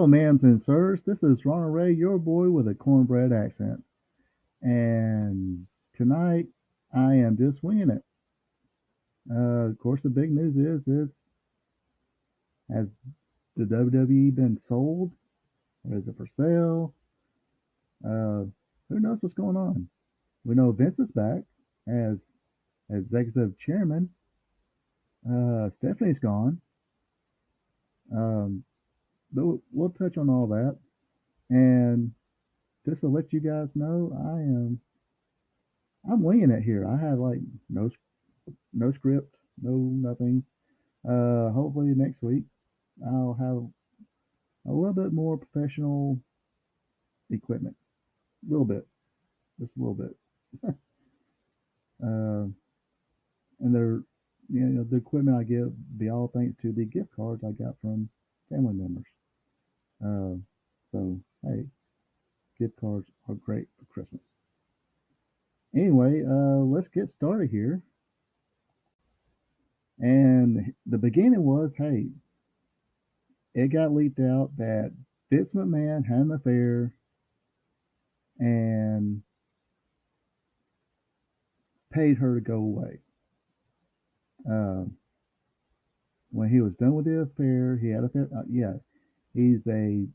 Hello, ma'ams and sirs. This is Ronald Ray, your boy with a cornbread accent. And tonight, I am just winging it. Of course, the big news is has the WWE been sold? Or is it for sale? Uh, who knows what's going on? We know Vince is back as executive chairman. Stephanie's gone. Um, but we'll touch on all that. And just to let you guys know, I'm winging it here. I have like no script, no nothing. Hopefully next week I'll have a little bit more professional equipment. A little bit, just a little bit. Uh, and the equipment I give be all thanks to the gift cards I got from family members. Uh, so hey, gift cards are great for Christmas. Anyway, let's get started here. And the beginning was, hey, it got leaked out that Vince McMahon had an affair and paid her to go away. Uh, when he was done with the affair, he had a yeah, he's a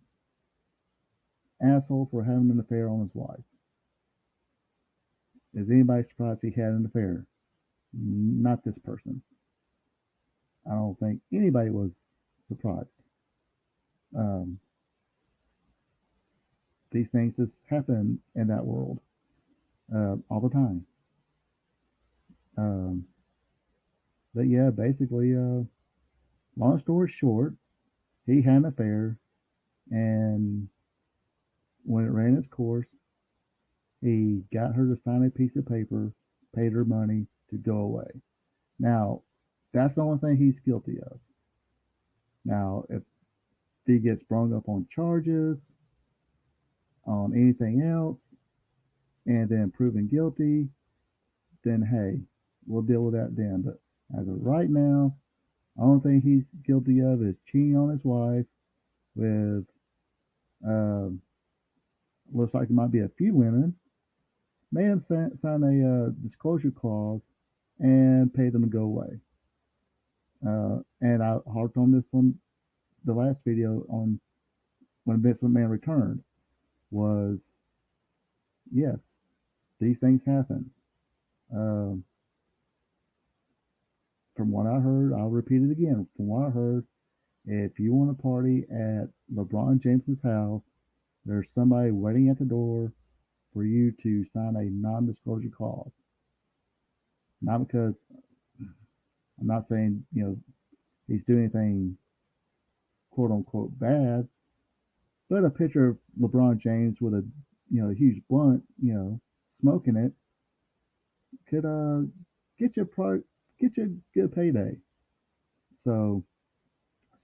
asshole for having an affair on his wife. Is anybody surprised he had an affair? Not this person. I don't think anybody was surprised. Um, these things just happen in that world all the time. Um, but yeah, basically, long story short, he had an affair, and when it ran its course, he got her to sign a piece of paper, paid her money to go away. Now, that's the only thing he's guilty of. Now, if he gets brung up on charges, on anything else, and then proven guilty, then hey, we'll deal with that then. But as of right now, the only thing he's guilty of is cheating on his wife with, uh, looks like it might be a few women, made him sign a disclosure clause and pay them to go away. And I harped on this on the last video on when Vince McMahon returned was yes, these things happen. Um, from what I heard, I'll repeat it again. From what I heard, if you want to party at LeBron James's house, there's somebody waiting at the door for you to sign a non-disclosure clause. Not because I'm not saying he's doing anything quote unquote bad, but a picture of LeBron James with a huge blunt, smoking it could get you get you a good payday. So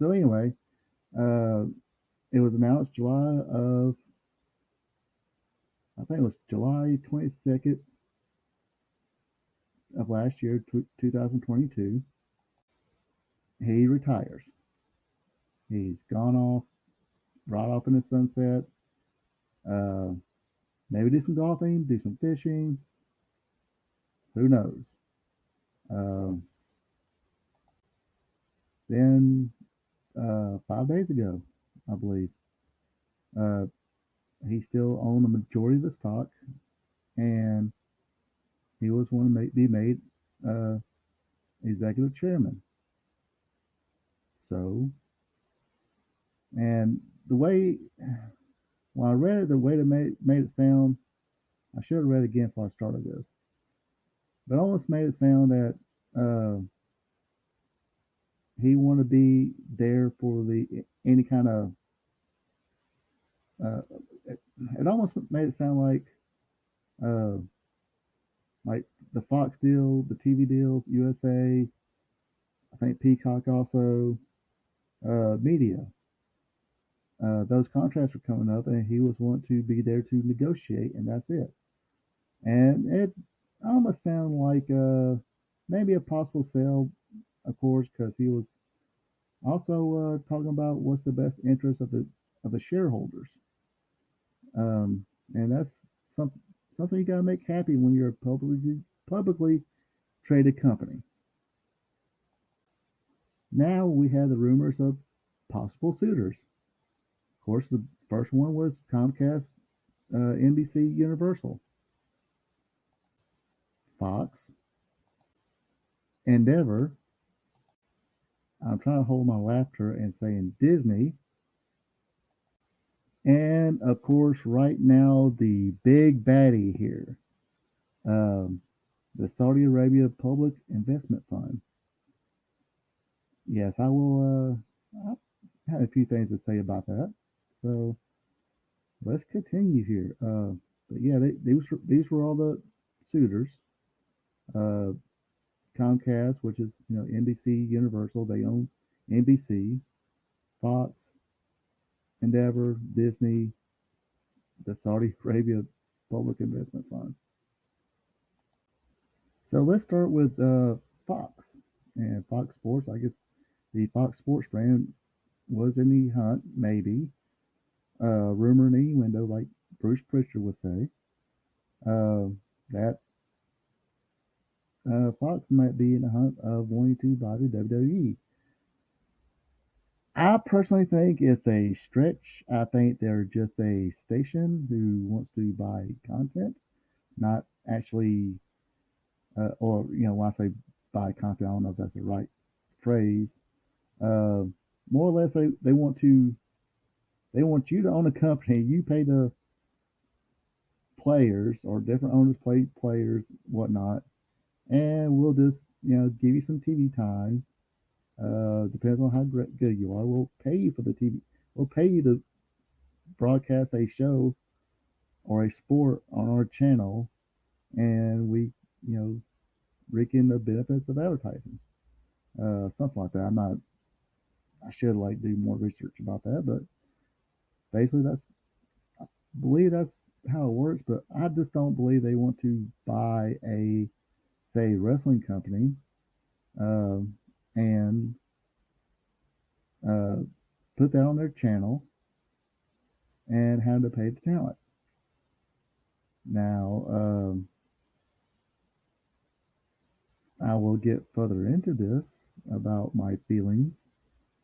anyway, uh, it was announced July of I think it was July 22nd of last year, 2022. He retires. He's gone off, right off in the sunset. Uh, maybe do some golfing, do some fishing. Who knows? Uh, then 5 days ago, I believe, uh, he still owned the majority of the stock, and he was one to be made uh, executive chairman. So, and the way when I read it, the way it made it sound, I should have read it again before I started this, but almost made it sound that uh, he wanted to be there for the any kind of. Uh, it almost made it sound uh, like the Fox deal, the TV deals, USA, I think Peacock also, media. Those contracts were coming up, and he was wanting to be there to negotiate, and that's it. And it almost sounded like maybe a possible sale, of course, because he was also talking about what's the best interest of the of the shareholders. Um, and that's some, something you got to make happy when you're a publicly traded company. Now we have the rumors of possible suitors. Of course, the first one was Comcast, NBC Universal, Fox, Endeavor. I'm trying to hold my laughter and saying Disney. And of course, right now, the big baddie here, um, the Saudi Arabia Public Investment Fund. Yes, I will. I had a few things to say about that. So let's continue here. But yeah, these were all the suitors. Uh, Comcast, which is NBC Universal, they own NBC, Fox, Endeavor, Disney, the Saudi Arabia Public Investment Fund. So let's start with Fox and Fox Sports. I guess the Fox Sports brand was in the hunt, maybe. Rumor in the window, like Bruce Prichard would say, uh, that Fox might be in the hunt of wanting to buy the WWE. I personally think it's a stretch. I think they're just a station who wants to buy content, not actually, or when I say buy content, I don't know if that's the right phrase. Uh, More or less, they want you to own a company. You pay the players or different owners play players, whatnot, and we'll just give you some TV time. Depends on how good you are. We'll pay you for the TV. We'll pay you to broadcast a show or a sport on our channel, and we, you know, rake in the benefits of advertising. Something like that. I should like do more research about that, but basically I believe that's how it works. But I just don't believe they want to buy a, say, wrestling company, um, and uh, put that on their channel and have to pay the talent. Now, I will get further into this about my feelings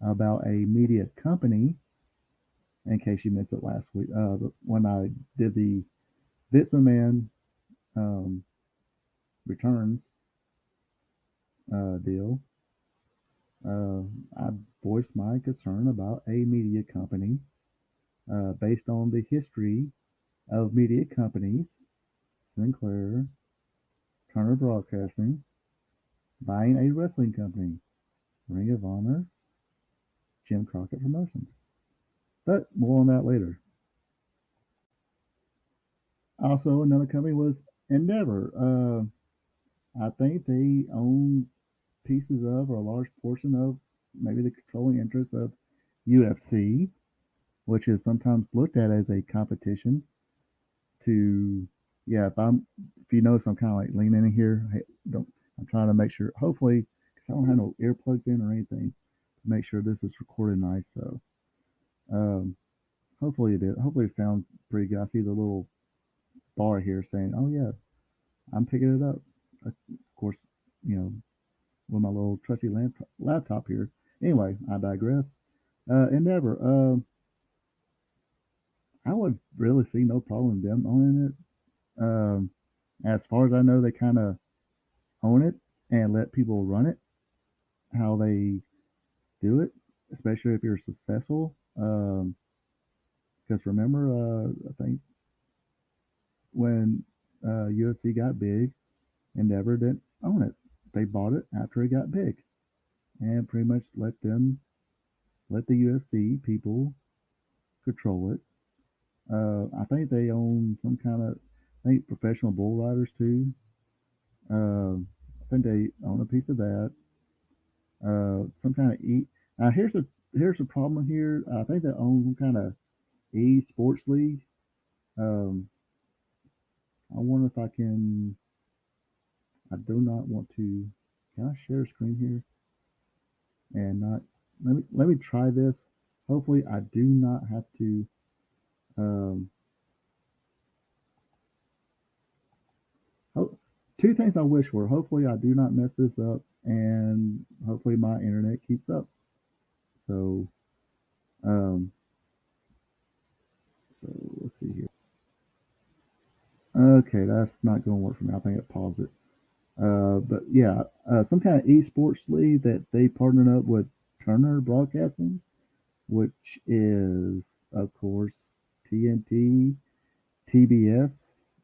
about a media company in case you missed it last week. When I did the Vince McMahon um, returns deal, uh, I voiced my concern about a media company based on the history of media companies, Sinclair, Turner Broadcasting, buying a wrestling company, Ring of Honor, Jim Crockett Promotions. But more on that later. Also, another company was Endeavor. I think they own pieces of or a large portion of maybe the controlling interest of UFC, which is sometimes looked at as a competition to. Yeah, if you notice, I'm kind of like leaning in here. Hey, don't I'm trying to make sure. Hopefully, because I don't have no earplugs in or anything, to make sure this is recorded nice. So, um, hopefully it is. Hopefully it sounds pretty good. I see the little bar here saying, "Oh yeah, I'm picking it up." Of course, you know, with my little trusty laptop here. Anyway, I digress. Endeavor. I would really see no problem in them owning it. As far as I know, they kind of own it and let people run it how they do it, especially if you're successful. Because remember, I think when UFC got big, Endeavor didn't own it. They bought it after it got big and pretty much let the UFC people control it. I think they own some kind of, I think professional bull riders too. I think they own a piece of that. Some kind of Now here's a problem here. I think they own some kind of sports league. Um, I wonder if I can. I do not want to. Can I share a screen here and not? Let me try this. hopefully I do not have to. Um, ho- Two things I wish for. Hopefully I do not mess this up, and hopefully my internet keeps up. So, um, so let's see here. Okay, that's not going to work for me. I think it paused it. But yeah, some kind of esports league that they partnered up with Turner Broadcasting, which is, of course, TNT, TBS,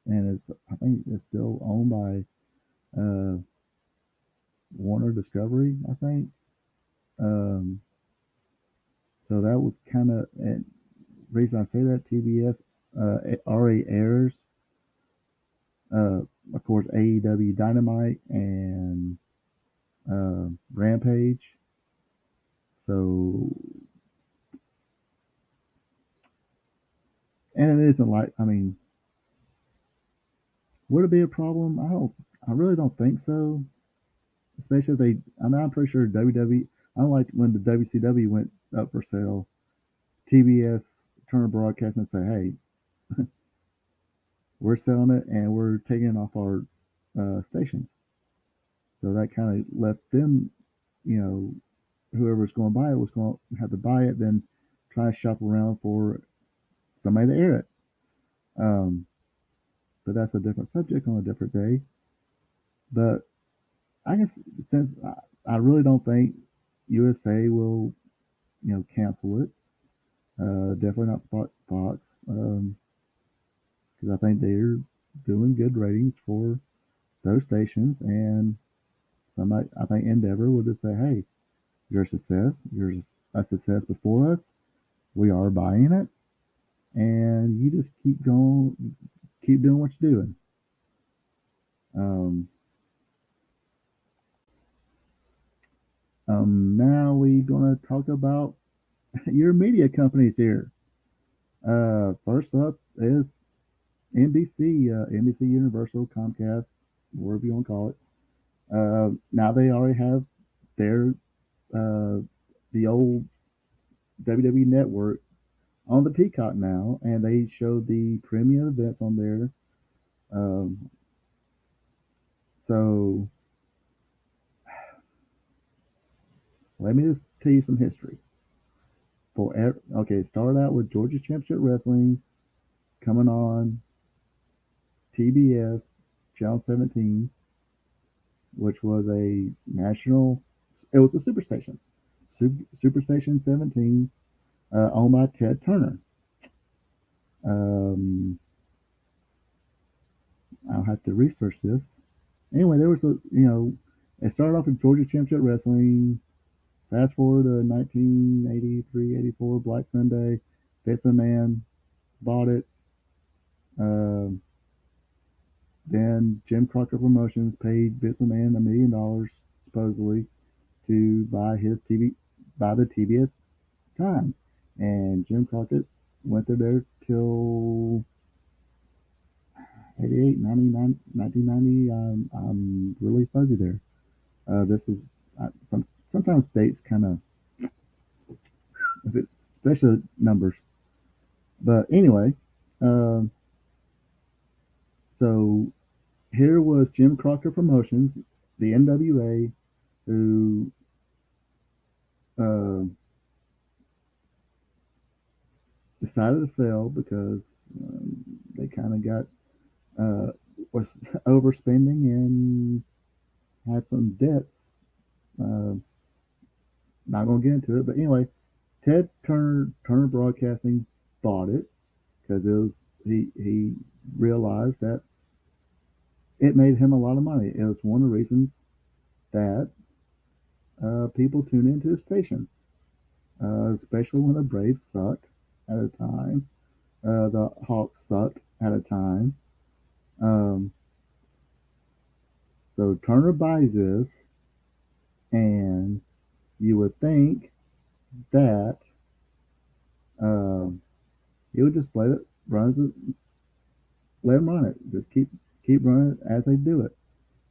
and it's I think it's still owned by Warner Discovery. I think. Um, so that would kind of, and reason I say that TBS already airs, uh, of course, AEW Dynamite and Rampage. So, and it isn't like, I mean, would it be a problem? I really don't think so. Especially if they, I mean, I'm pretty sure WWE, I don't like when the WCW went up for sale, TBS, Turner Broadcasting say, hey, we're selling it and we're taking it off our stations. So that kind of left them, you know, whoever's going to buy it was going to have to buy it, then try to shop around for somebody to air it. Um, but that's a different subject on a different day. But I guess since I really don't think USA will, cancel it. Definitely not Fox, because I think they're doing good ratings for those stations, and somebody, I think Endeavor would just say, "Hey, you're a success. You're a success before us. We are buying it, and you just keep going, keep doing what you're doing." Um, Now we gonna talk about your media companies here. First up is NBC, NBC Universal, Comcast, whatever you want to call it. Now they already have their uh, the old WWE network on the Peacock now, and they show the premium events on there. Um, so let me just tell you some history. Okay, start out with Georgia Championship Wrestling coming on TBS Channel 17, which was a national. It was a superstation, Superstation 17, owned by Ted Turner. Um, I'll have to research this. Anyway, there was it started off with Georgia Championship Wrestling. Fast forward to 1983, 84, Black Sunday. Vince McMahon bought it. Um, then Jim Crockett Promotions paid Vince McMahon $1 million supposedly to buy the TBS time, and Jim Crockett went there till 88, 99, 1990. I'm really fuzzy there. This is sometimes dates kind of, especially numbers. But anyway, um, so here was Jim Crockett Promotions, the NWA, who uh, decided to sell because they kind of got was overspending and had some debts. Uh, Not going to get into it, but anyway, Ted Turner Broadcasting bought it because it was he realized that it made him a lot of money. It was one of the reasons that people tune into the station, especially when the Braves sucked at a time, the Hawks sucked at a time. Um, so Turner buys this, and you would think that um, he would just let him run it, just keep running it as they do it,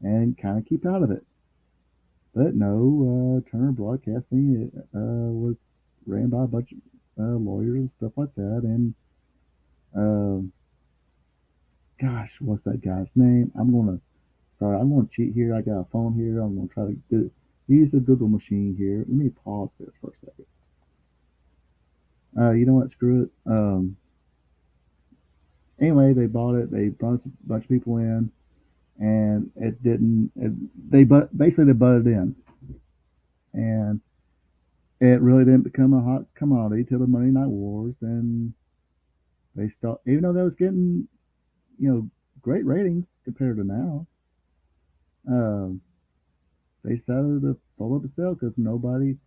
and kind of keep out of it. But no, Turner Broadcasting was ran by a bunch. lawyers and stuff like that. And uh, gosh, what's that guy's name? Sorry, I'm gonna cheat here. I got a phone here. I'm gonna try to use a Google machine here. Let me pause this for a second. You know what? Screw it. Anyway, they bought it. They brought a bunch of people in, and it didn't. Basically they butted in, and it really didn't become a hot commodity till the Monday Night Wars. Then they start, even though they was getting great ratings compared to now. Um, they started to fall up the sale because nobody.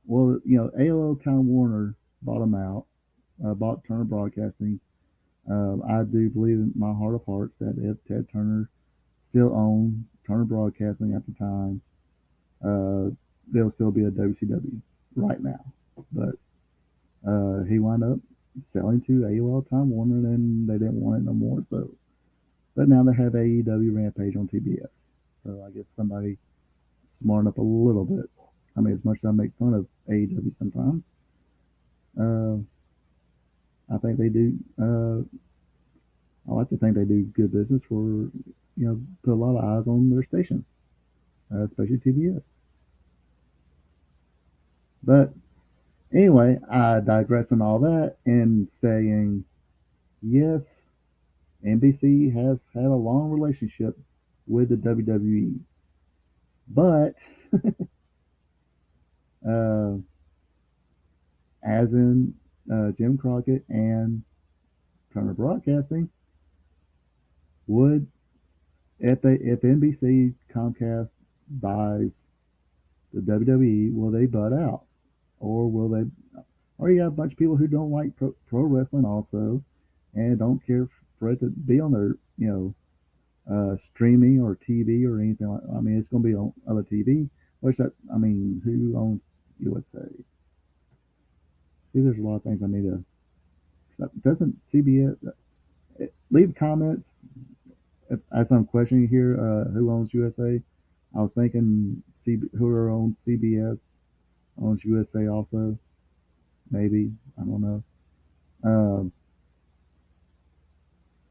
Well, AOL Time Warner bought them out, bought Turner Broadcasting. I do believe in my heart of hearts that if Ted Turner still owned Turner Broadcasting at the time, uh, there'll still be a WCW right now. But he wound up selling to AOL Time Warner, and they didn't want it no more. So, but now they have AEW Rampage on TBS. So I guess somebody smarten up a little bit. I mean, as much as I make fun of AEW sometimes, uh, I think they do. I like to think they do good business for put a lot of eyes on their station, especially TBS. But anyway, I digress on all that and saying yes, NBC has had a long relationship with the WWE, but uh, as in Jim Crockett and Turner Broadcasting would if NBC Comcast buys the WWE, will they butt out, or will they? Or you got a bunch of people who don't like pro wrestling also, and don't care for it to be on their streaming or TV or anything like. I mean, it's going to be on other TV. Which I mean, who owns USA? See, there's a lot of things I need to. Doesn't CBS leave comments as I'm questioning here? Who owns USA? I was thinking whoever owns CBS owns USA also. Maybe I don't know. Um,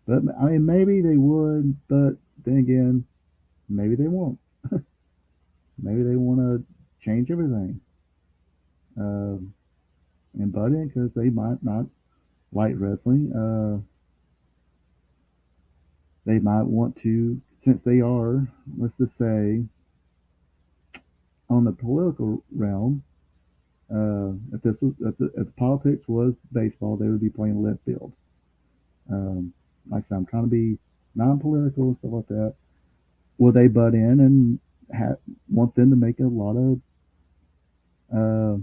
but I mean, maybe they would. But then again, maybe they won't. Maybe they want to change everything and butt in because they might not like wrestling. They might want to, since they are, let's just say, on the political realm. If politics was baseball, they would be playing left field. Um, like I said, I'm trying to be non-political and stuff like that. Will they butt in and want them to make a lot of uh,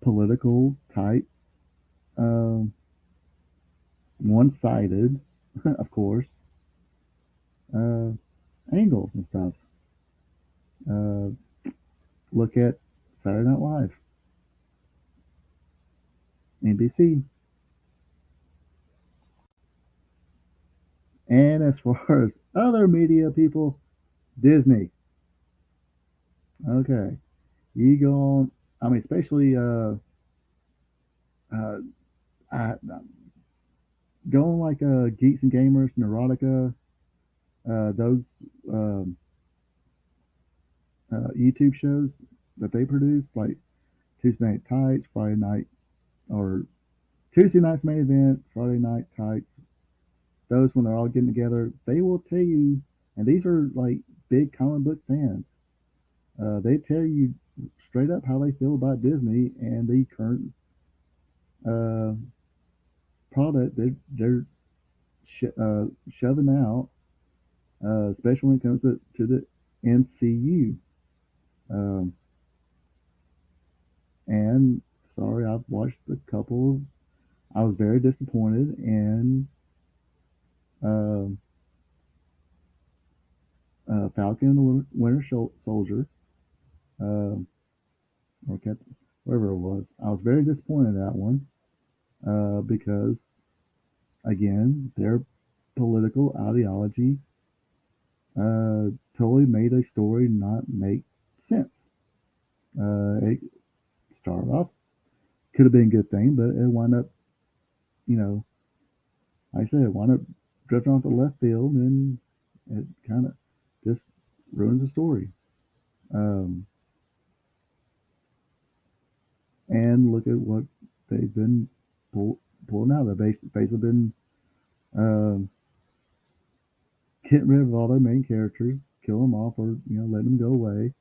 political type, uh, one-sided, of course, uh, angles and stuff? Uh, Look at Saturday Night Live, NBC, and as far as other media people, Disney. Okay, you go on. I mean, especially uh, I, go on like Geeks and Gamers, Neurotica, those um, YouTube shows that they produce, like Tuesday Night Tights, Friday Night, or Tuesday Night's Main Event, Friday Night Tights. Those when they're all getting together, they will tell you, and these are like big comic book fans. They tell you straight up how they feel about Disney and the current uh, product that they're shoving out, especially when it comes to the MCU. Um, and sorry, I've watched a couple. I was very disappointed in uh, Falcon and the Winter Soldier, uh, or Captain, whatever it was. I was very disappointed in that one because, again, their political ideology totally made a story not make sense. It started off Could have been a good thing, but it wound up, you know, like I said, it wound up drifting off the left field, and it kind of just ruins the story. Um, and look at what they've been pulling out. They basically been um, getting rid of all their main characters, kill them off, or letting them go away,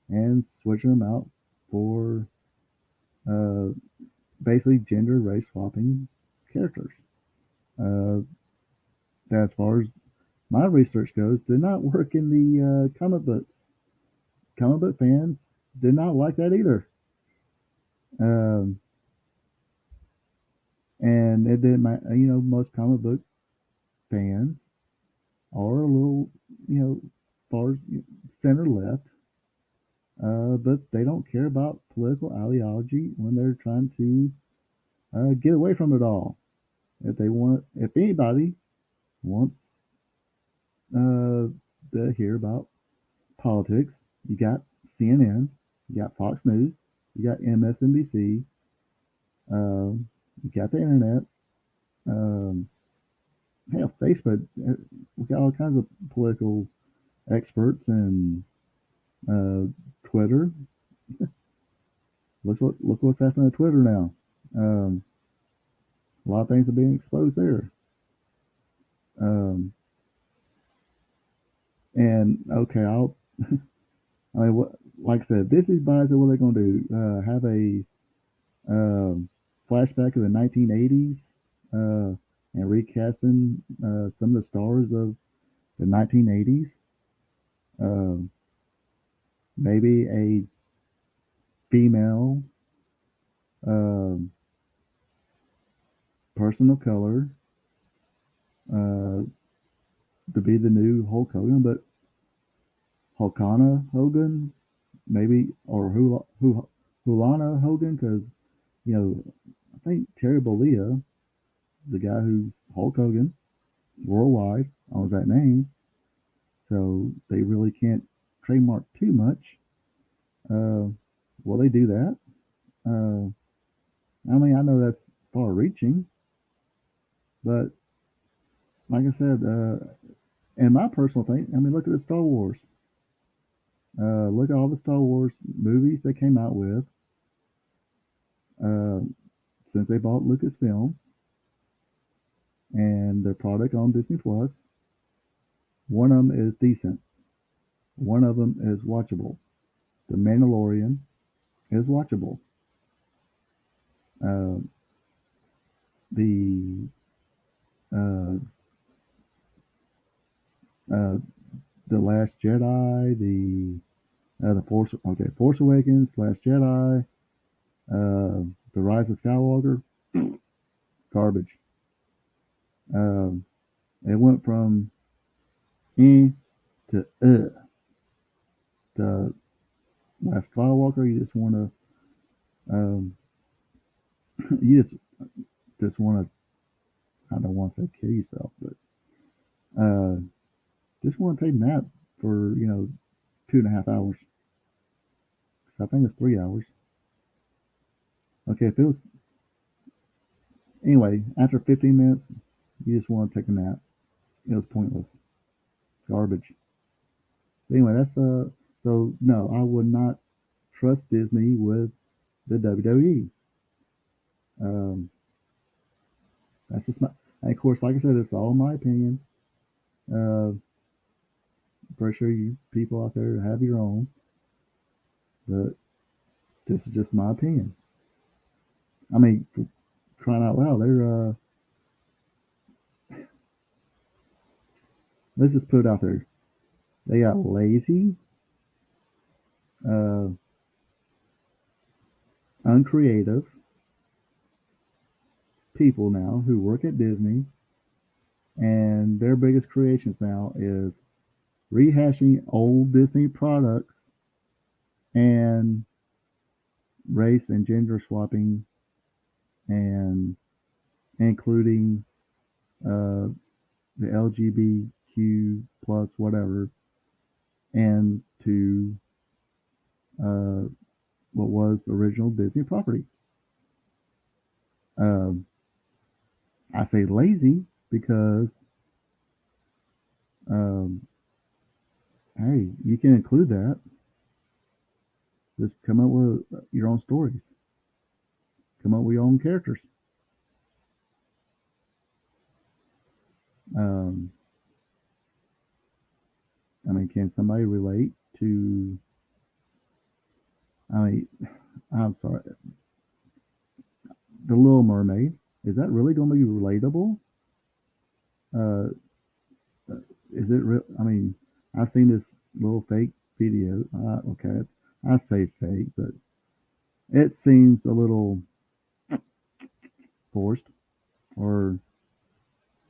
and switching them out for uh, basically gender race swapping characters. Uh, as far as my research goes, did not work in the comic books. Comic book fans did not like that either. Um, and it didn't matter. Most comic book fans are a little, as far as center left, but they don't care about political ideology when they're trying to get away from it all. If anybody wants uh, to hear about politics, you got CNN, you got Fox News, you got MSNBC, you got the internet. Um, Hell, Facebook. We got all kinds of political experts and uh, Twitter. Look what's happening to Twitter now. Um, a lot of things are being exposed there. Um, and okay, I mean, what? Like I said, this is by what they're going to do. Have a um, flashback of the 1980s and recasting some of the stars of the 1980s. Um, Maybe a female um, person of color uh, to be the new Hulk Hogan, but Hulkana Hogan, maybe, or Hulana Hogan, because I think Terry Bollea, the guy who's Hulk Hogan worldwide, owns that name, so they really can't trademark too much. Uh, will they do that? Uh, I mean, I know that's far-reaching, but like I said, and my personal thing, I mean, look at the Star Wars. Look at all the Star Wars movies they came out with uh, since they bought Lucasfilms and their product on Disney Plus. One of them is decent. One of them is watchable. The Mandalorian is watchable. Uh, the uh, uh, the Last Jedi, the Force Awakens, Last Jedi, the Rise of Skywalker, garbage. Um, it went from to the Last Skywalker. You just want to you just want to, I don't want to say kill yourself, but uh, just want to take a nap for 2.5 hours. So I think it's 3 hours. Okay, if it was anyway after 15 minutes, you just want to take a nap. It was pointless, garbage. But anyway, that's so no, I would not trust Disney with the WWE. Um, that's just my. And of course, like I said, it's all my opinion. Uh, pretty sure you people out there have your own, but this is just my opinion. I mean, for crying out loud, let's just put it out there. They got lazy, uh, uncreative people now who work at Disney, and their biggest creations now is rehashing old Disney products and race and gender swapping and including uh, the LGBTQ plus whatever and to uh, what was original Disney property. Um, I say lazy because um, hey, you can include that. Just come up with your own stories. Come up with your own characters. Um, I mean, can somebody relate to? I mean, I'm sorry, the Little Mermaid. Is that really going to be relatable? Uh, is it real? I mean, I've seen this little fake video. Okay, I say fake, but it seems a little forced or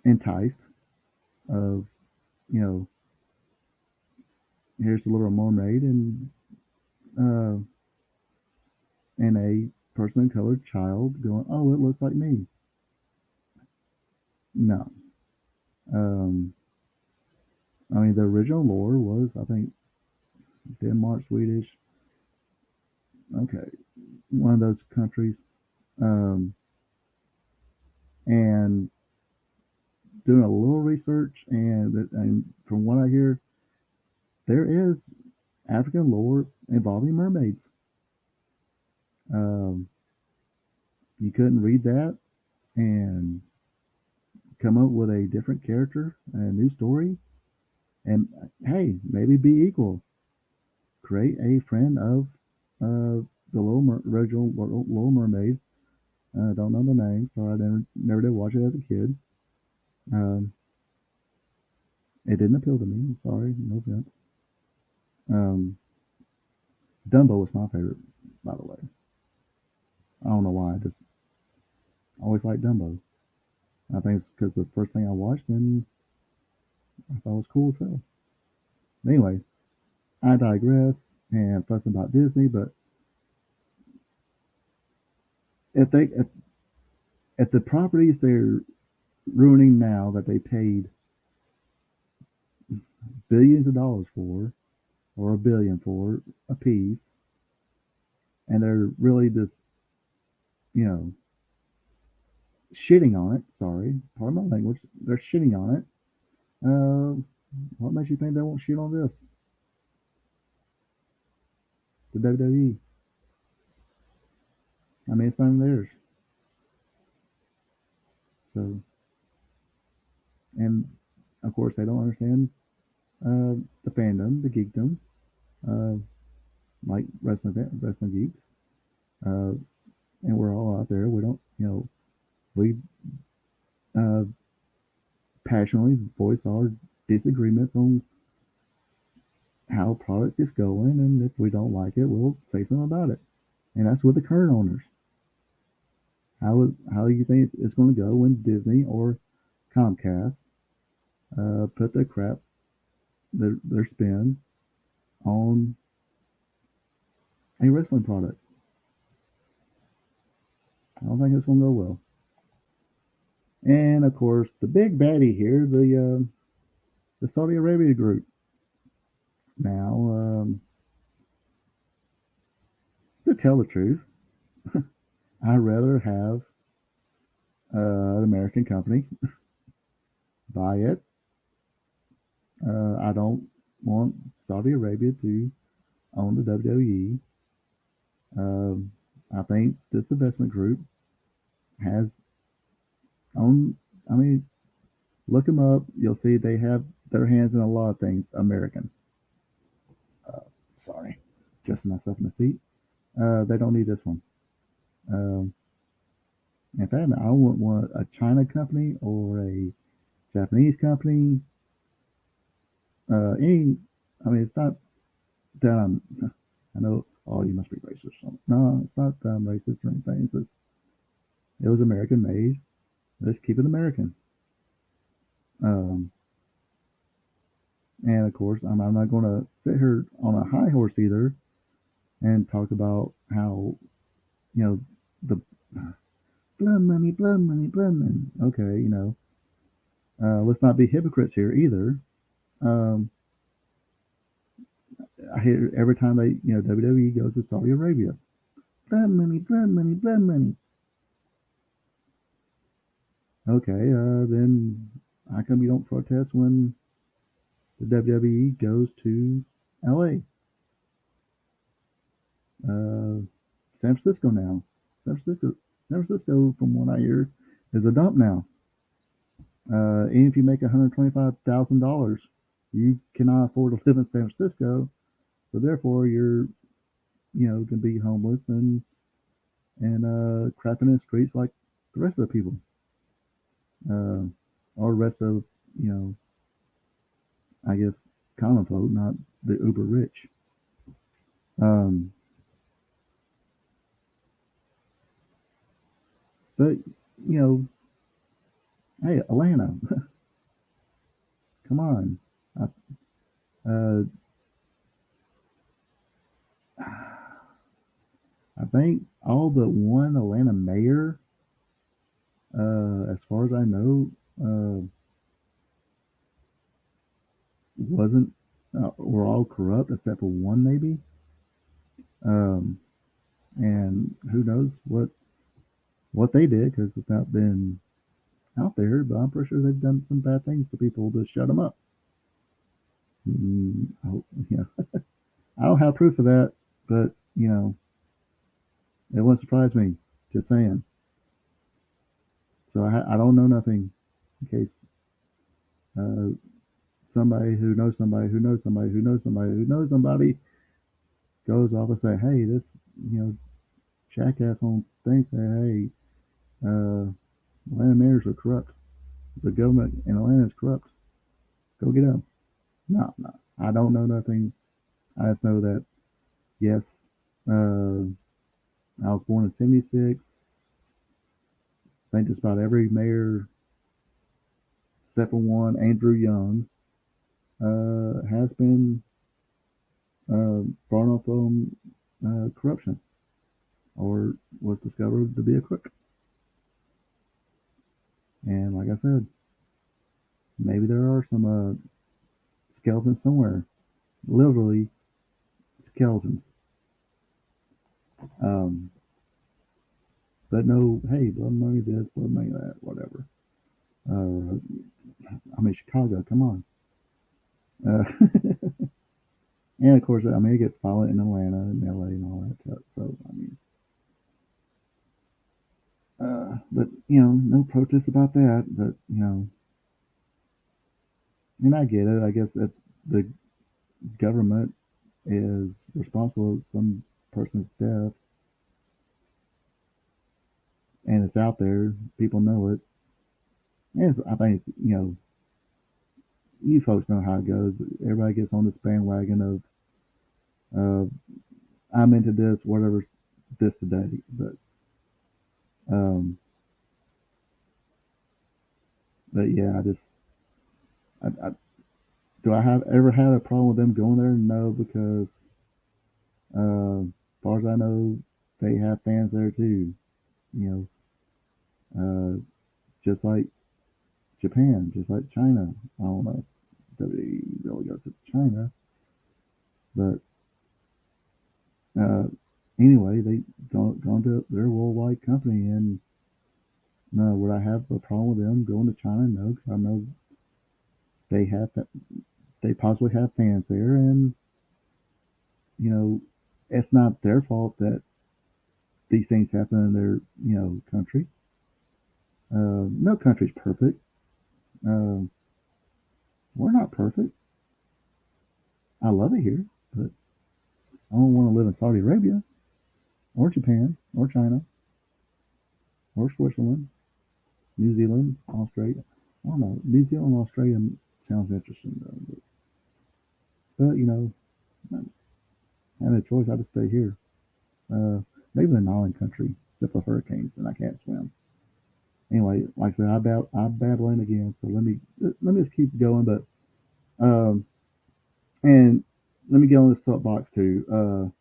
enticed. Of you know, here's the Little Mermaid uh, and a person of color child going, oh, it looks like me. No. Um, I mean, the original lore was, I think, Denmark, Swedish. Okay, one of those countries. Um, and doing a little research, and from what I hear, there is African lore involving mermaids. Um, you couldn't read that and come up with a different character, a new story, and hey, maybe be equal. Create a friend of the original Little Mermaid. I don't know the name, so I never did watch it as a kid. Um, it didn't appeal to me. I'm sorry, no offense. Um, Dumbo was my favorite, by the way. I don't know why. I just always liked Dumbo. I think it's because the first thing I watched and I thought it was cool as hell. Anyway, I digress and fuss about Disney, but if they if the properties they're ruining now that they paid billions of dollars for, or a billion for a piece, and they're really just you know shitting on it. Sorry, pardon my language. They're shitting on it. Uh, what makes you think they won't shit on this? The WWE. I mean, it's not even theirs. So, and of course, they don't understand the fandom, the geekdom, uh, like wrestling geeks. Uh, and we're all out there. We don't, we uh, passionately voice our disagreements on how product is going, and if we don't like it, we'll say something about it. And that's with the current owners. How do you think it's going to go when Disney or Comcast put their spin on a wrestling product? I don't think it's going to go well. And of course, the big baddie here, the Saudi Arabia group. Now, to tell the truth, I'd rather have an American company buy it. I don't want Saudi Arabia to own the WWE. I think this investment group has owned. I mean, look them up. You'll see they have their hands in a lot of things American. Uh, Sorry, adjusting myself in the seat. They don't need this one. Um, in fact, I wouldn't want a China company or a Japanese company. Any, I mean, it's not that I know, oh, you must be racist or something. No, it's not that I'm racist or anything. It's just, it was American made. Let's keep it American. Um, and of course, I'm not going to sit here on a high horse either and talk about how, the blood money, blood money, blood money. Okay, let's not be hypocrites here either. Um, I hear every time WWE goes to Saudi Arabia, blood money, blood money, blood money. Okay, then how come you don't protest when the WWE goes to LA? Uh, San Francisco now. San Francisco, San Francisco, from what I hear, is a dump now. Even if you make $125,000, you cannot afford to live in San Francisco, so therefore you're, gonna be homeless and crapping in the streets like the rest of the people, uh, or the rest of, you know, I guess common folk, not the uber rich. Um, but you know, hey, Atlanta, come on. I, uh, I think all but one Atlanta mayor, as far as I know, wasn't were all corrupt except for one maybe. Um, and who knows what they did because it's not been out there. But I'm pretty sure they've done some bad things to people to shut them up. Yeah, I don't have proof of that, but it wouldn't surprise me. Just saying. So I don't know nothing in case uh, somebody who knows somebody who knows somebody who knows somebody who knows somebody goes off and say, hey, this you know jackass on thing say, hey, Atlanta mayors are corrupt. The government in Atlanta is corrupt. Go get them. No, no, I don't know nothing. I just know that yes, uh, I was born in '76. I think just about every mayor except for one, Andrew Young, has been brought up on corruption or was discovered to be a crook. And like I said, maybe there are some skeletons somewhere, literally skeletons. Um, but no, hey, blood money this, blood money that, whatever. Uh, I mean, Chicago, come on. Uh, and of course, I mean, it gets violent in Atlanta and LA and all that stuff. So, I mean, but, no protests about that. But, and I get it. I guess if the government is responsible for some person's death and it's out there, people know it. And I think it's, you folks know how it goes. Everybody gets on this bandwagon of, I'm into this, whatever's this today. Um, but yeah, I, do I have ever had a problem with them going there? No, because as far as I know, they have fans there too. You uh, just like Japan, just like China. I don't know if WWE really goes to China, but uh, anyway, they gone to their worldwide company, and no, would I have a problem with them going to China? No, because I know they have they possibly have fans there, and you know, it's not their fault that these things happen in their country. No country's perfect. Uh, we're not perfect. I love it here, but I don't want to live in Saudi Arabia or Japan or China or Switzerland, New Zealand, Australia. I don't know. New Zealand, Australia sounds interesting though. But I had a choice. I had to stay here. Maybe an island country, except for hurricanes, and I can't swim. Anyway, like I said, I'm babbling again. So let me just keep going. But um, and let me get on this soapbox too.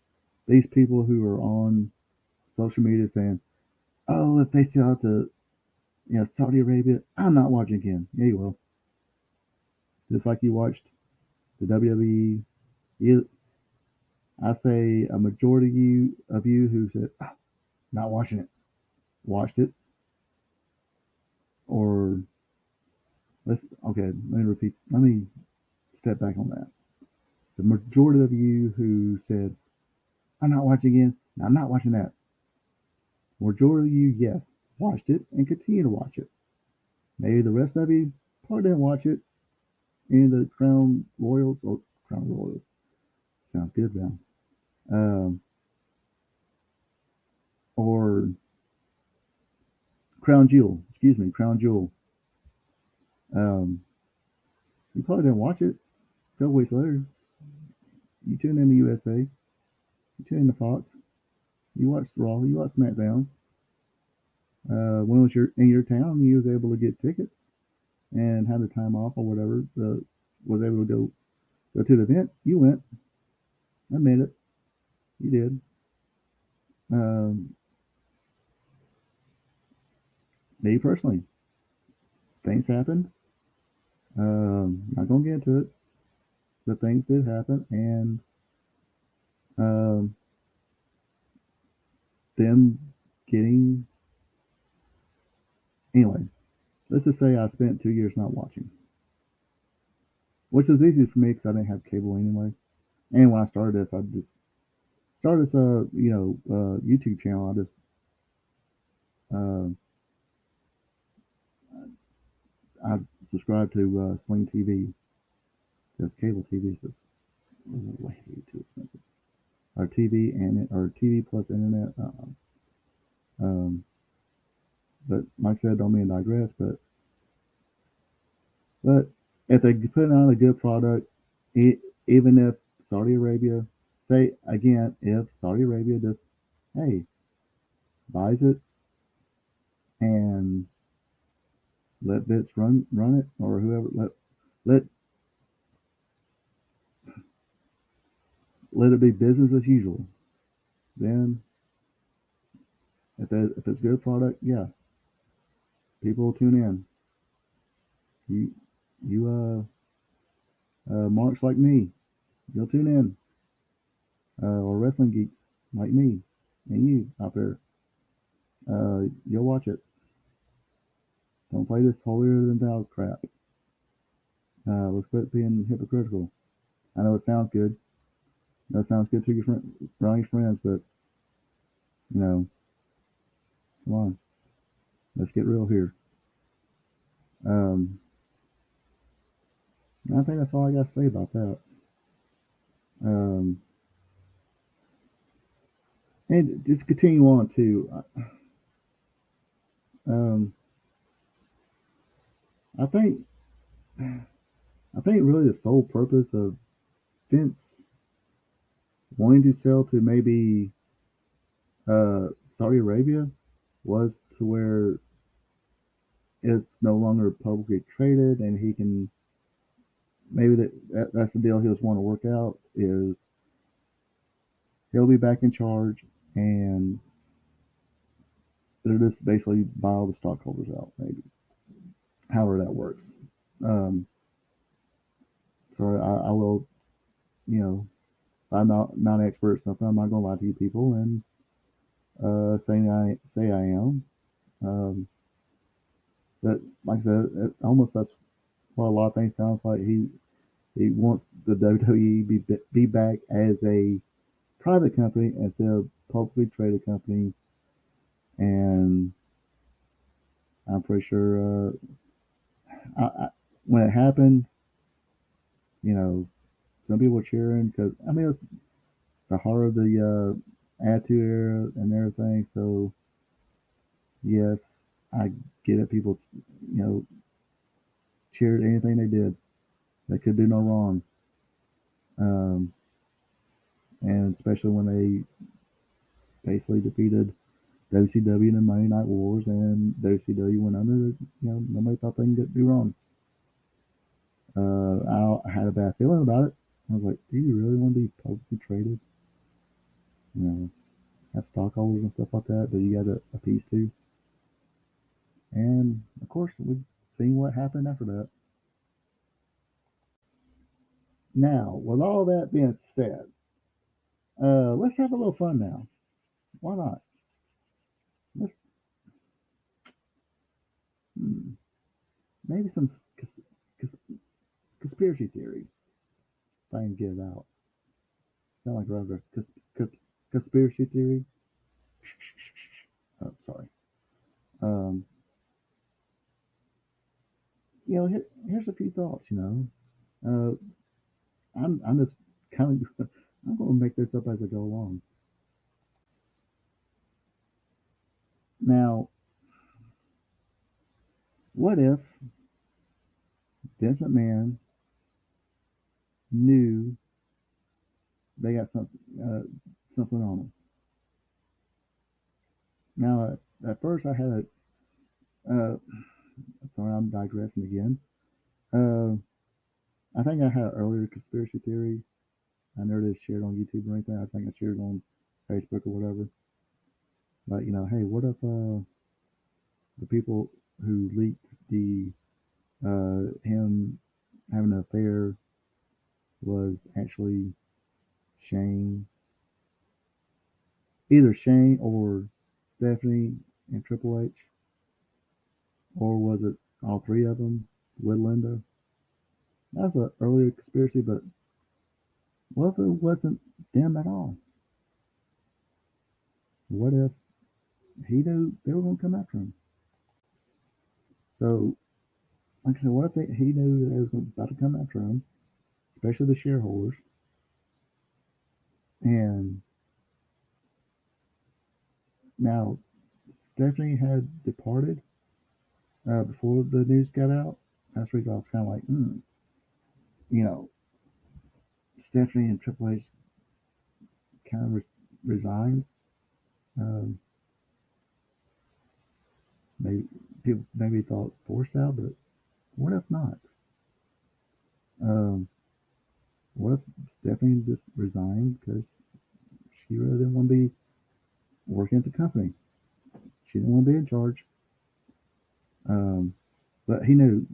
These people who are on social media saying, "Oh, if they sell out to Saudi Arabia, I'm not watching again." Yeah, you will. Just like you watched the WWE. You, I say a majority of you who said, "Ah, not watching it, watched it, or let's okay. Let me repeat. Let me step back on that. The majority of you who said, "I'm not watching again," I'm not watching that. Majority of you, yes, watched it and continue to watch it. Maybe the rest of you probably didn't watch it. Any of the Crown Royals or Crown Royals sounds good now. Um, or Crown Jewel, excuse me, Crown Jewel. Um, you probably didn't watch it. A couple weeks later, you tuned in to USA, you tuned in to Fox, you watched Raw, you watched SmackDown. When was your in your town, you was able to get tickets and had the time off or whatever. Was able to go to the event. You went. I made it. You did. Um, Me personally, things happened. Not gonna get into it, but things did happen, and um, them getting anyway. Let's just say I spent 2 years not watching, which was easy for me because I didn't have cable anyway. And when I started this, I just started this, YouTube channel. Uh, I subscribed to Sling TV because cable TV is just way too expensive. Or TV and or TV plus internet. Um, but like I said, don't mean to digress. But if they put on a good product, even if Saudi Arabia, say again, if Saudi Arabia just hey buys it and let Vince run it or whoever let let it be business as usual, then if it's a good product, yeah, people will tune in. You marks like me, you'll tune in, or wrestling geeks like me and you out there, you'll watch it. Don't play this holier than thou crap. Let's quit being hypocritical. I know it sounds good. That sounds good to your around your friends, but you know, come on, let's get real here. Um, I think that's all I got to say about that. Um, and just continue on too. Um, I think really the sole purpose of Vince wanting to sell to maybe Saudi Arabia was to where it's no longer publicly traded, and he can maybe that's the deal he was wanting to work out is he'll be back in charge, and they're just basically buy all the stockholders out, maybe however that works. Um, so I will, you know, I'm not an expert or something. I'm not going to lie to you people and saying I say I am. Um, but like I said, almost that's what a lot of things sounds like. He wants the WWE be back as a private company instead of publicly traded company, and I'm pretty sure when it happened, you know, some people were cheering because I mean it was the heart of the Attitude Era and everything. So yes, I get it. People, you know, cheered anything they did. They could do no wrong. Um, and especially when they basically defeated WCW in the Monday Night Wars and WCW went under, you know, nobody thought they could do wrong. I had a bad feeling about it. I was like, do you really want to be publicly traded? You know, have stockholders and stuff like that, but you got to appease to. And of course, we've seen what happened after that. Now, with all that being said, let's have a little fun now. Why not? Let's Hmm, maybe some conspiracy theory. If I can get it out. Sound like rather conspiracy theory. Oh, sorry. Um, here's a few thoughts. I'm just kind of I'm going to make this up as I go along. Now, what if Vince McMahon knew they got something on them? Now, at first I had sorry, I'm digressing again. Uh, I think I had an earlier conspiracy theory. I never did share it on YouTube or anything. I think I shared it on Facebook or whatever. Like, hey, what if the people who leaked the him having an affair was actually Shane, either Shane or Stephanie and Triple H, or was it all three of them with Linda? That's an earlier conspiracy, but what if it wasn't them at all? What if he knew they were going to come after him? So, like I said, what if he knew they was about to come after him, especially the shareholders, and now Stephanie had departed before the news got out. That's the reason I was kind of like, you know, Stephanie and Triple H kind of resigned. Um, maybe people maybe thought forced out, but what if not? Um, what if Stephanie just resigned because she really didn't want to be working at the company? She didn't want to be in charge. Um, but he knew,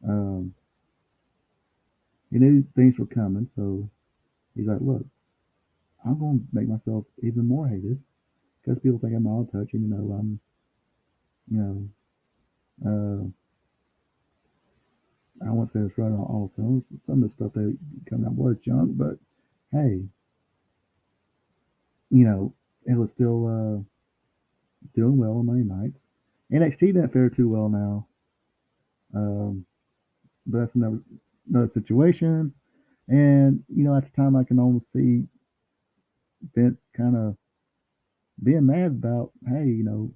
um, he knew things were coming, so he's like, look, I'm going to make myself even more hated because people think I'm out of touch, and you know, I won't say it's right on all cylinders. Some of the stuff that coming out was junk, but hey, it was still doing well on Monday nights. NXT didn't fare too well now, um, but that's another situation. And at the time, I can almost see Vince kind of being mad about, hey, you know,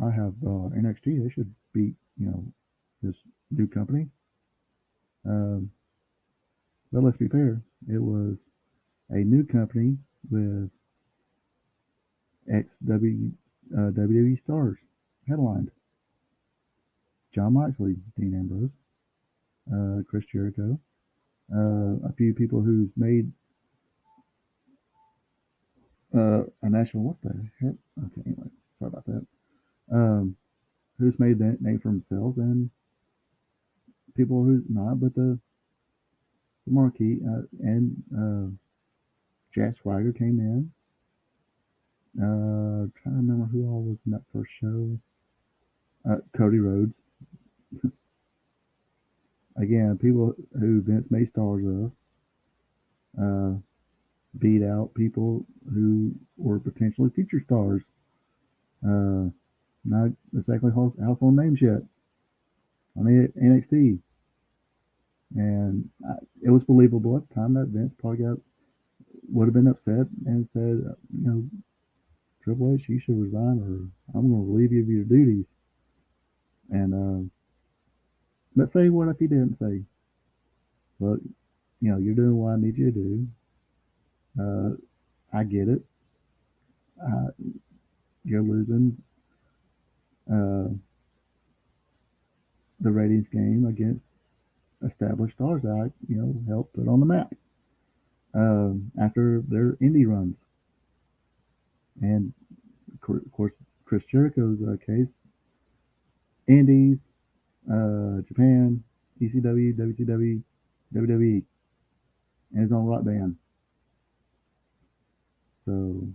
I have NXT. They should beat this new company. Um, but let's be fair, it was a new company with ex WWE stars headlined: John Moxley, Dean Ambrose, Chris Jericho, a few people who's made a national, what the heck? Okay, anyway, sorry about that. Um, who's made that name for themselves, and people who's not, but the marquee, and Jack Swagger came in. Trying to remember who all was in that first show. Cody Rhodes. Again, people who Vince made stars of. Uh, beat out people who were potentially future stars. Uh, Not exactly household names yet on NXT. And it was believable at the time that Vince probably would have been upset and said, Triple H, you should resign, or I'm going to relieve you of your duties. And let's say, what if he didn't say, look, you're doing what I need you to do. I get it. Uh, you're losing uh, the ratings game against established stars that I, helped put on the map after their indie runs. And of course, Chris Jericho's case, Indies, Japan, ECW, WCW, WWE, and his own rock band. So,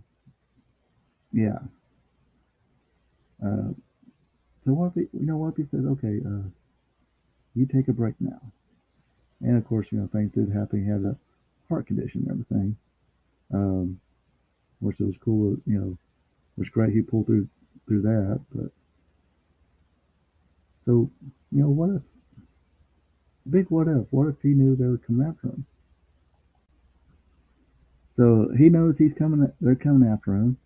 yeah. Uh, so what if he, what if he says, okay, you take a break now? And of course, things did happen. He had a heart condition and everything, um, which was cool. It was great. He pulled through that. But so, what if big what if? What if he knew they were coming after him? So he knows he's coming. They're coming after him.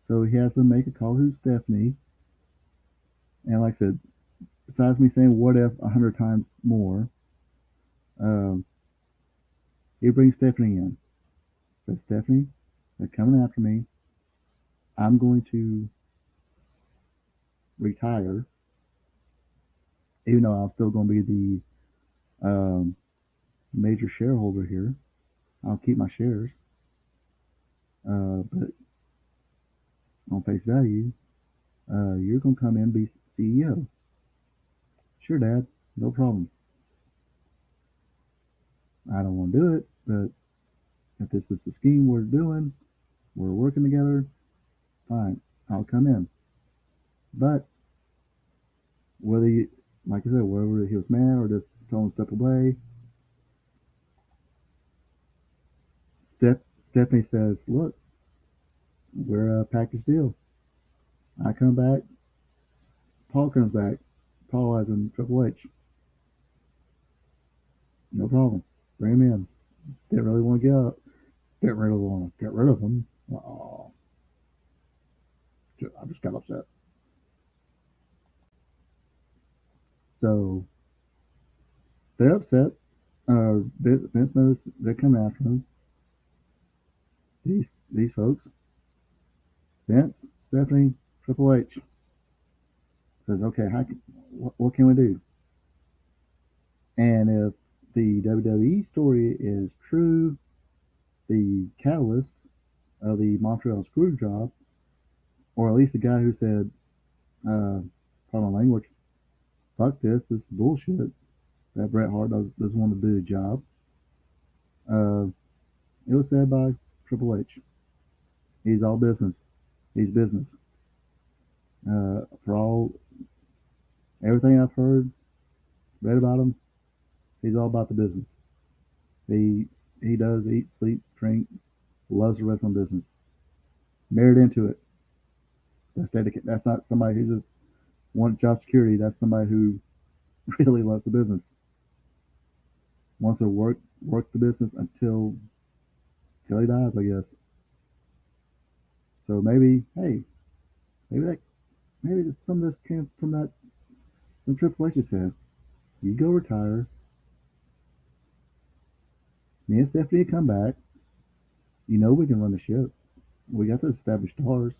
So he has to make a call to Stephanie. And like I said, besides me saying what if 100 times more, um, he brings Stephanie in. Says, Stephanie, they're coming after me. I'm going to retire, even though I'm still going to be the major shareholder here. I'll keep my shares, but on face value, you're going to come in and be CEO. Sure, Dad, no problem. I don't want to do it, but if this is the scheme we're doing, we're working together, fine, I'll come in. But whether you, like I said, whether he was mad or just told him to step away, Stephanie says, "Look, we're a package deal. I come back, Paul comes back. Paul as in Triple H. No problem. Bring him in. Didn't really want to get up. Didn't really want to get rid of him. Oh, I just got upset. So they're upset. Vince knows they're coming after him. These folks, Vince, Stephanie, Triple H says, okay, what can we do? And if the WWE story is true, the catalyst of the Montreal Screwjob, or at least the guy who said, pardon my language, fuck this is bullshit, that Bret Hart doesn't want to do the job. Uh, it was said by Triple H. He's all business. He's business. For everything I've heard, read about him, he's all about the business. He he does eat, sleep, drink, loves the wrestling business. Married into it. That's dedicated. That's not somebody who just wants job security. That's somebody who really loves the business. Wants to work the business until he dies, I guess. So maybe, hey, maybe that maybe some of this came from that from Triple H's head. You go retire. Me and Stephanie come back. We can run the ship. We got the established stars.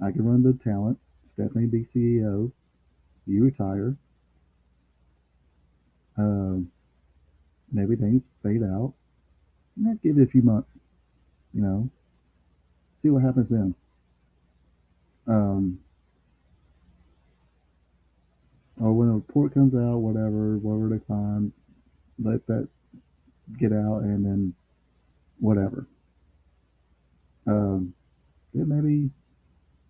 I can run the talent. Stephanie be CEO. You retire. Um, Maybe things fade out. And give it a few months. You know, see what happens then. Um, or when a report comes out, whatever they find, let that get out, and then whatever. Um, then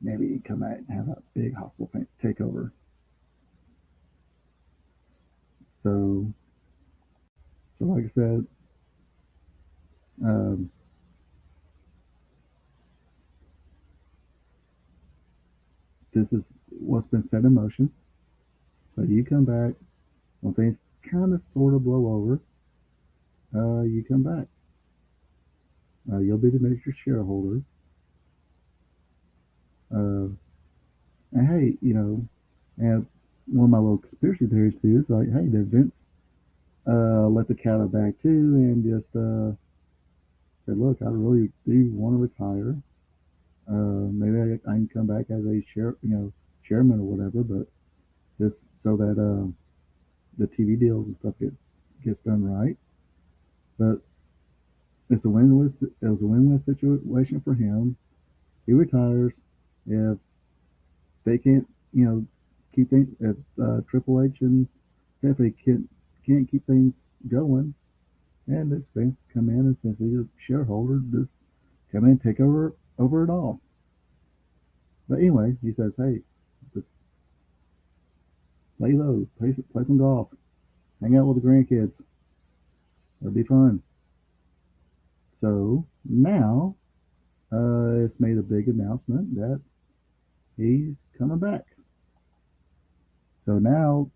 maybe come out and have a big hostile takeover. So, so like I said, um, this is what's been set in motion. So you come back when things kind of sort of blow over. You come back. You'll be the major shareholder. Uh, and hey, and one of my little conspiracy theories too is like, hey, did Vince let the cat out back too and just said, look, I really do want to retire. Maybe I can come back as a chairman or whatever, but just so that the TV deals and stuff gets done right. But it's a win-win. It was a win-win situation for him. He retires. If they can't, keep things, if Triple H and Stephanie can't keep things going, and this Vince come in and since he's a shareholder, just come in and take over it all. But anyway, he says, "Hey, just lay low, play some golf, hang out with the grandkids. It'll be fun." So now it's made a big announcement that he's coming back. So now,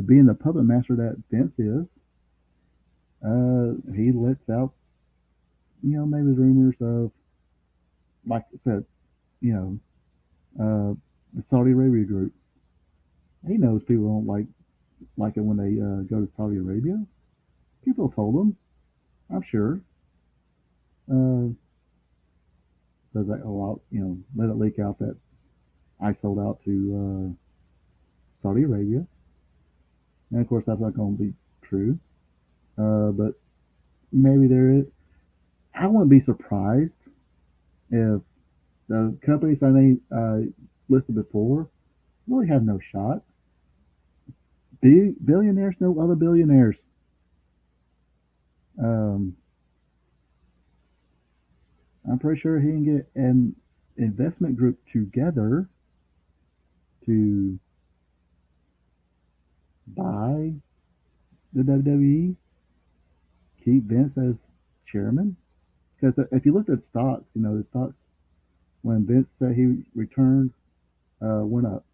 being the puppet master that Vince is, he lets out, maybe rumors of, like I said, you know, the Saudi Arabia group. He knows people don't like it when they go to Saudi Arabia. People told him, I'm sure. Uh, does that go out? Let it leak out that I sold out to Saudi Arabia, and of course that's not going to be true. But maybe there is. I wouldn't be surprised if the companies I named listed before really have no shot. Billionaires, no other billionaires. Um, I'm pretty sure he can get an investment group together to buy the WWE, keep Vince as chairman. Because if you looked at stocks, the stocks when Vince said he returned went up.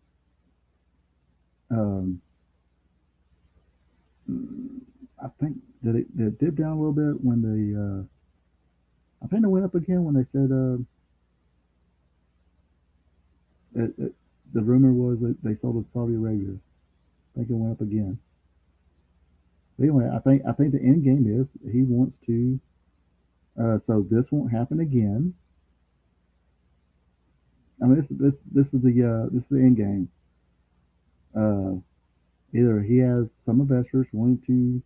Um, I think did it dip down a little bit when they. I think it went up again when they said it, it, the rumor was that they sold to Saudi Arabia. I think it went up again. But anyway, I think the end game is he wants to. So this won't happen again. I mean, this is the end game. Uh, Either he has some investors wanting to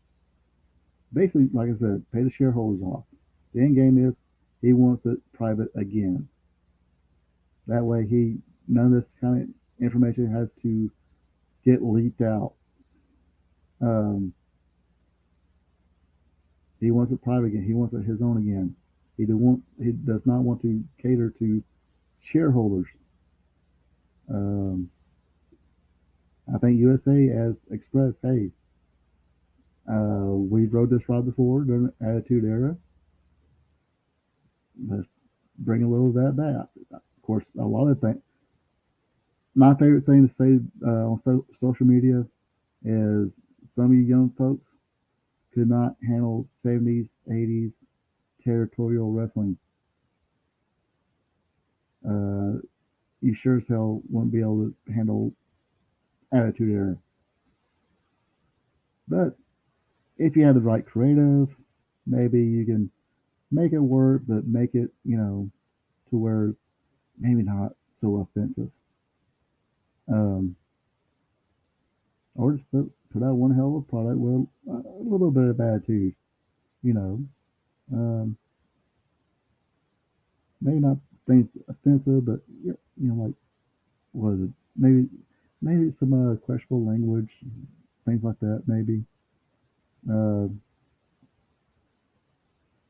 basically, like I said, pay the shareholders off. The end game is he wants it private again. That way, none of this kind of information has to get leaked out. Um, he wants it private again. He wants it his own again. He does not want to cater to shareholders. Um, I think USA has expressed, hey, we rode this ride before during the Attitude Era. Let's bring a little of that back. Of course, a lot of things. My favorite thing to say on social media is some of you young folks could not handle 70s, 80s territorial wrestling. Uh, you sure as hell wouldn't be able to handle Attitude Era. But if you have the right creative, maybe you can make it work, but make it, to where maybe not so offensive. Um, or just put out one hell of a product with a little bit of attitude, you know. Um, maybe not things offensive, but like what is it? Maybe some questionable language, things like that. Uh,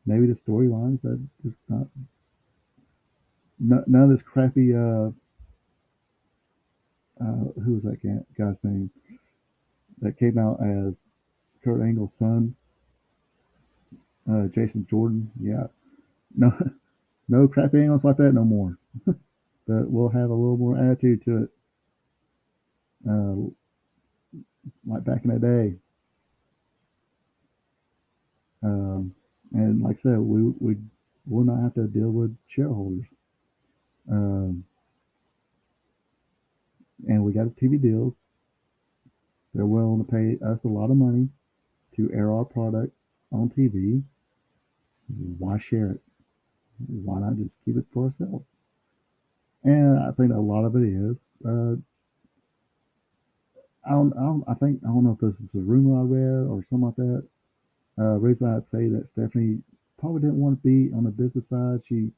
maybe the storylines that just none of this crappy. Who was that guy's name that came out as Kurt Angle's son? Jason Jordan. Yeah, no, no crappy angles like that no more. But we'll have a little more attitude to it, like back in the day. Um, and like I said, we will not have to deal with shareholders. Um, and we got a TV deal. They're willing to pay us a lot of money to air our product on TV. Why share it? Why not just keep it for ourselves? And I think a lot of it is. I don't know if this is a rumor I read or something like that. Reason I'd say that Stephanie probably didn't want to be on the business side. She,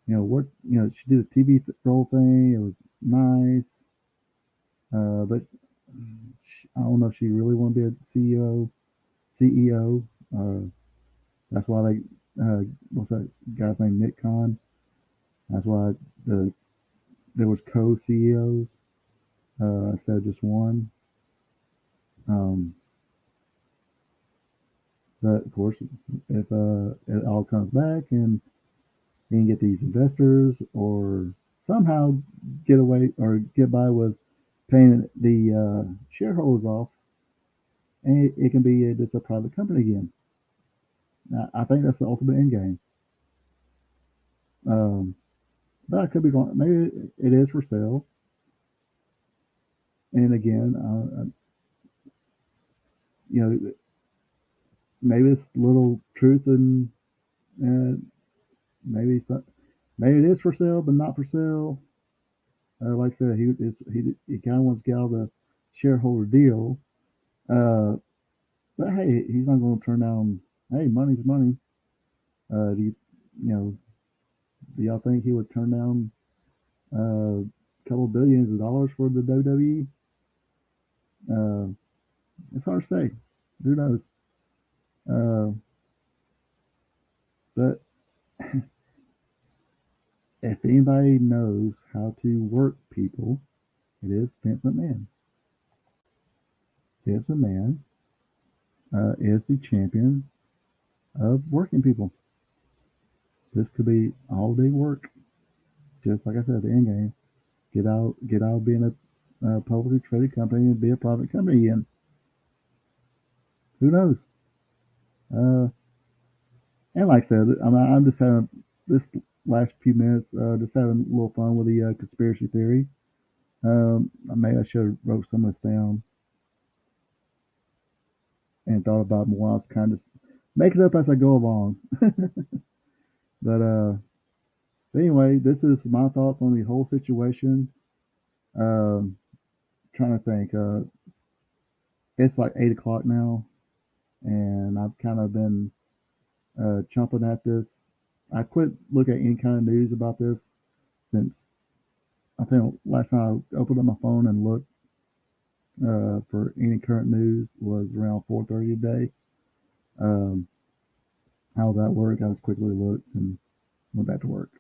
worked. She did a TV role thing. It was nice, but I don't know if she really wanted to be a CEO. CEO. That's why what's that guy's name? Nick Khan. That's why the there was co-CEOs instead of just one. Um, but of course, if it all comes back and you can get these investors or somehow get away or get by with paying the shareholders off, and it can be just a private company again. I think that's the ultimate end game. Um, but I could be wrong. Maybe it is for sale. And again, you know, maybe it's little truth and uh, maybe some, maybe it is for sale, but not for sale. Like I said, he kind of wants to get out of the shareholder deal. Uh, but hey, he's not going to turn down. Hey, money's money. You know, do y'all think he would turn down a couple billions of dollars for the WWE? Uh, it's hard to say. Who knows? Uh, but if anybody knows how to work people, it is Vince McMahon. Vince McMahon is the champion of working people. This could be all day work, just like I said, the end game. Get out, being a publicly traded company and be a private company again. Who knows? Uh, and like I said, I'm just having this last few minutes, just having a little fun with the conspiracy theory. Maybe I should have wrote some of this down and thought about more. I was kind of make it up as I go along. But anyway, this is my thoughts on the whole situation. Um, Trying to think. It's like 8 o'clock now, and I've kind of been chomping at this. I quit looking at any kind of news about this since I think last time I opened up my phone and looked for any current news was around 4:30 today. Um, how was that work? I just quickly looked and went back to work.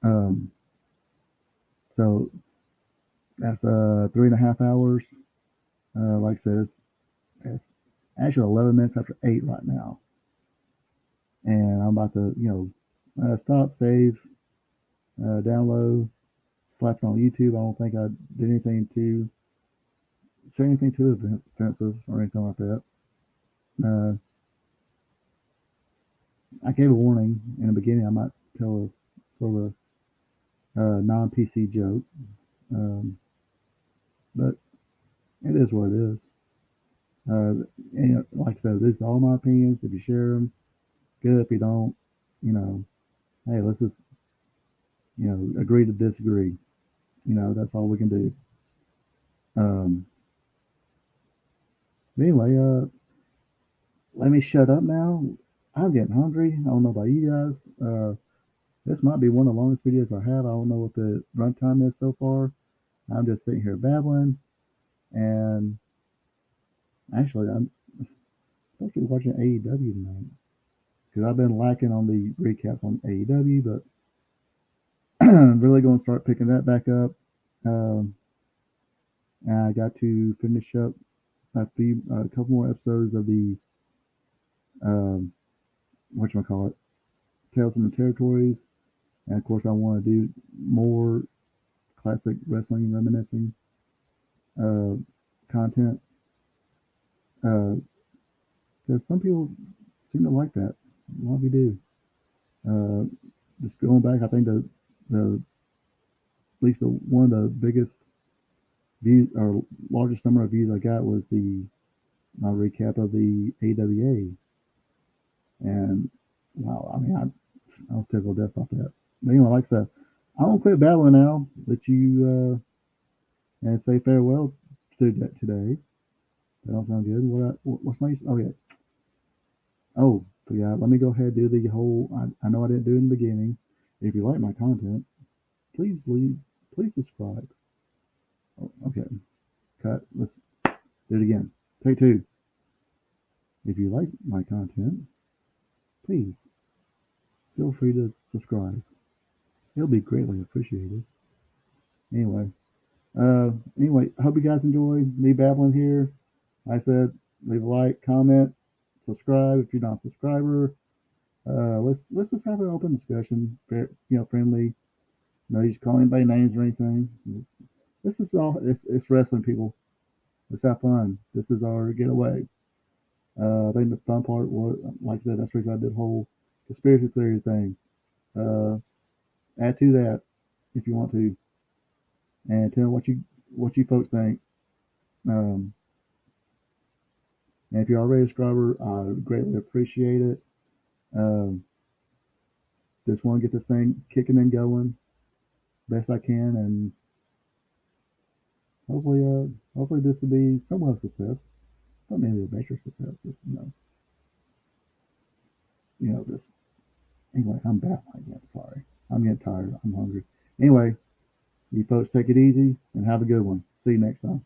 Um, so that's 3.5 hours. Like I said, it's actually 11 minutes after 8 right now, and I'm about to stop, save, download, slap it on YouTube. I don't think I did anything to say anything too offensive or anything like that. Uh, I gave a warning in the beginning. I might tell a sort of non-PC joke, um, but it is what it is. And like I said, this is all my opinions. If you share them, good. If you don't, you know, hey, let's just agree to disagree. That's all we can do. Um, anyway, let me shut up now. I'm getting hungry. I don't know about you guys. This might be one of the longest videos I have. I don't know what the runtime is so far. I'm just sitting here babbling, and actually, I'm supposed to be watching AEW tonight because I've been lacking on the recaps on AEW, but I'm really going to start picking that back up. Um, and I got to finish up a couple more episodes of the um, what you call it, Tales from the Territories, and of course, I want to do more classic wrestling reminiscing uh, content because some people seem to like that. A lot of you do. Uh, just going back, I think the at least one of the biggest views or largest number of views I got was the my recap of the AWA, and wow, I mean, I was tickled to death off that. But anyway, like I said, I'm gonna quit battling now. Let you and say farewell to that today. That all sound good. What's my oh yeah. Oh, forgot. Let me go ahead and do the whole. I know I didn't do it in the beginning. If you like my content, please subscribe. Oh, okay, cut. Let's do it again. Take two. If you like my content, please feel free to subscribe. It'll be greatly appreciated. Anyway, anyway, I hope you guys enjoy me babbling here. Like I said, leave a like, comment, subscribe if you're not a subscriber. Let's just have an open discussion, friendly. No use calling by names or anything. This is all. It's wrestling, people. Let's have fun. This is our getaway. I think the fun part was, like I said, that's the reason I did the whole conspiracy theory thing. Uh, Add to that if you want to, and tell what you folks think. Um, and if you're already a subscriber, I greatly appreciate it. Um, just want to get this thing kicking and going best I can, and hopefully this will be somewhat of a success. Not maybe a major success. Just, this. Anyway, I'm babbling again. Sorry, I'm getting tired. I'm hungry. Anyway, you folks take it easy and have a good one. See you next time.